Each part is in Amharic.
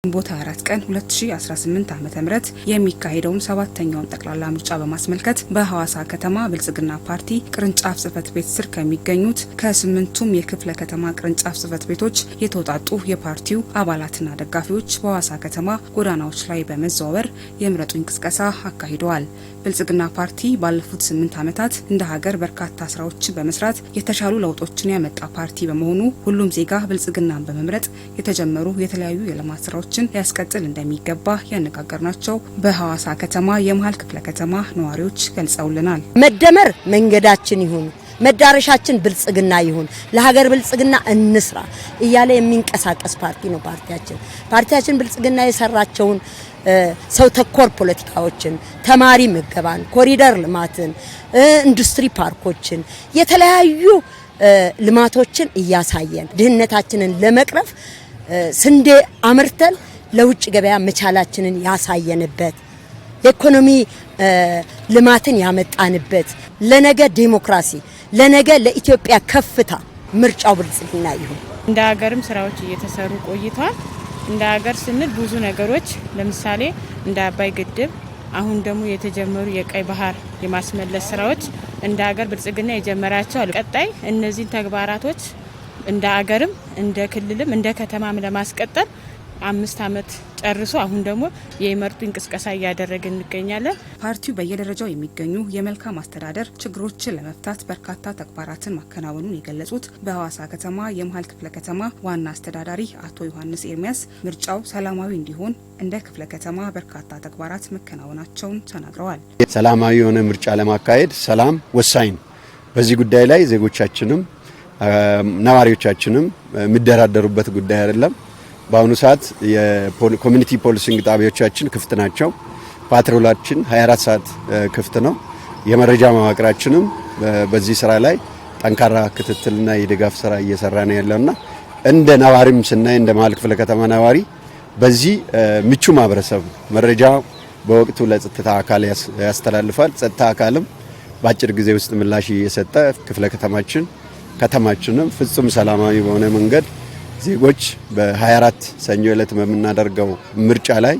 ግንቦት 4 ቀን 2018 ዓ.ም የሚካሄደውን 7ኛውን ጠቅላላ ምርጫ በማስመልከት በሐዋሳ ከተማ ብልጽግና ፓርቲ ቅርንጫፍ ጽህፈት ቤት ስር ከሚገኙት ከ8ቱም የክፍለ ከተማ ቅርንጫፍ ጽህፈት ቤቶች የተውጣጡ የፓርቲው አባላትና ደጋፊዎች በሐዋሳ ከተማ ጎዳናዎች ላይ በመዘዋወር የምረጡኝ ቅስቀሳ አካሂደዋል። ብልጽግና ፓርቲ ባለፉት 8 ዓመታት እንደ ሀገር በርካታ ስራዎችን በመስራት የተሻሉ ለውጦችን ያመጣ ፓርቲ በመሆኑ ሁሉም ዜጋ ብልጽግናን በመምረጥ የተጀመሩ የተለያዩ የልማት ስራዎችን ሊያስቀጥል እንደሚገባ ያነጋገርናቸው በሐዋሳ ከተማ የመሃል ክፍለ ከተማ ነዋሪዎች ገልጸውልናል። መደመር መንገዳችን ይሁን፣ መዳረሻችን ብልጽግና ይሁን፣ ለሀገር ብልጽግና እንስራ እያለ የሚንቀሳቀስ ፓርቲ ነው ፓርቲያችን ብልጽግና የሰራቸውን ሰው ተኮር ፖለቲካዎችን፣ ተማሪ ምገባን፣ ኮሪደር ልማትን፣ ኢንዱስትሪ ፓርኮችን፣ የተለያዩ ልማቶችን እያሳየን ድህነታችንን ለመቅረፍ ስንዴ አምርተን ለውጭ ገበያ መቻላችንን ያሳየንበት የኢኮኖሚ ልማትን ያመጣንበት ለነገ ዲሞክራሲ ለነገ ለኢትዮጵያ ከፍታ ምርጫው ብልጽግና ይሁን። እንደ ሀገርም ስራዎች እየተሰሩ ቆይተዋል። እንደ ሀገር ስንል ብዙ ነገሮች ለምሳሌ እንደ አባይ ግድብ አሁን ደግሞ የተጀመሩ የቀይ ባህር የማስመለስ ስራዎች እንደ ሀገር ብልጽግና የጀመራቸው አሉ። ቀጣይ እነዚህ ተግባራቶች እንደ ሀገርም እንደ ክልልም እንደ ከተማም ለማስቀጠል 5 ዓመት ጨርሶ አሁን ደግሞ የምረጡኝ ቅስቀሳ እያደረግን እንገኛለን። ፓርቲው በየደረጃው የሚገኙ የመልካም አስተዳደር ችግሮችን ለመፍታት በርካታ ተግባራትን ማከናወኑን የገለጹት በሐዋሳ ከተማ የመሃል ክፍለ ከተማ ዋና አስተዳዳሪ አቶ ዮሐንስ ኤርሚያስ ምርጫው ሰላማዊ እንዲሆን እንደ ክፍለ ከተማ በርካታ ተግባራት መከናወናቸውን ተናግረዋል። ሰላማዊ የሆነ ምርጫ ለማካሄድ ሰላም ወሳኝ ነው። በዚህ ጉዳይ ላይ ዜጎቻችንም ነዋሪዎቻችንም የሚደራደሩበት ጉዳይ አይደለም። በአሁኑ ሰዓት የኮሚኒቲ ፖሊሲንግ ጣቢያዎቻችን ክፍት ናቸው። ፓትሮላችን 24 ሰዓት ክፍት ነው። የመረጃ መዋቅራችንም በዚህ ስራ ላይ ጠንካራ ክትትልና የድጋፍ ስራ እየሰራ ነው ያለውና እንደ ነዋሪም ስናይ እንደ መሃል ክፍለ ከተማ ነዋሪ በዚህ ምቹ ማህበረሰብ መረጃ በወቅቱ ለጸጥታ አካል ያስተላልፋል። ጸጥታ አካልም በአጭር ጊዜ ውስጥ ምላሽ እየሰጠ ክፍለ ከተማችንም ፍጹም ሰላማዊ በሆነ መንገድ ዜጎች በ24 ሰኞ ዕለት በመናደርገው ምርጫ ላይ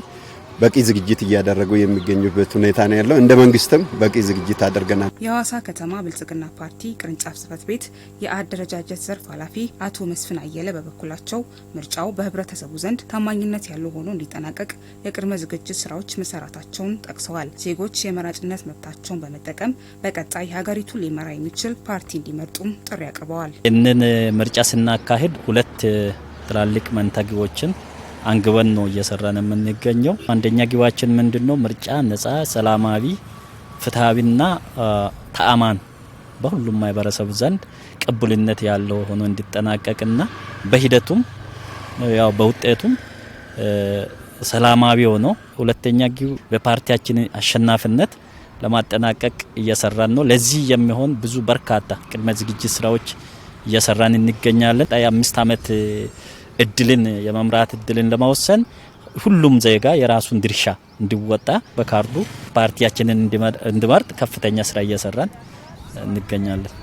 በቂ ዝግጅት እያደረጉ የሚገኙበት ሁኔታ ነው ያለው። እንደ መንግስትም በቂ ዝግጅት አድርገናል። የሐዋሳ ከተማ ብልጽግና ፓርቲ ቅርንጫፍ ጽህፈት ቤት የአደረጃጀት ዘርፍ ኃላፊ አቶ መስፍን አየለ በበኩላቸው ምርጫው በህብረተሰቡ ዘንድ ታማኝነት ያለው ሆኖ እንዲጠናቀቅ የቅድመ ዝግጅት ስራዎች መሰራታቸውን ጠቅሰዋል። ዜጎች የመራጭነት መብታቸውን በመጠቀም በቀጣይ ሀገሪቱን ሊመራ የሚችል ፓርቲ እንዲመርጡም ጥሪ አቅርበዋል። እንን ምርጫ ስናካሄድ ሁለት ትላልቅ መንታጊዎችን አንግበን ነው እየሰራን የምንገኘው። አንደኛ ግባችን ምንድነው? ምርጫ ነጻ፣ ሰላማዊ፣ ፍትሃዊና ተአማን በሁሉም ማህበረሰብ ዘንድ ቅቡልነት ያለው ሆኖ እንዲጠናቀቅና በሂደቱም ያው በውጤቱም ሰላማዊ ሆኖ ሁለተኛ ግብ በፓርቲያችን አሸናፊነት ለማጠናቀቅ እየሰራን ነው። ለዚህ የሚሆን ብዙ በርካታ ቅድመ ዝግጅት ስራዎች እየሰራን እንገኛለን። 5 ዓመት እድልን የመምራት እድልን ለማወሰን ሁሉም ዜጋ የራሱን ድርሻ እንዲወጣ በካርዱ ፓርቲያችንን እንዲመርጥ ከፍተኛ ስራ እየሰራን እንገኛለን።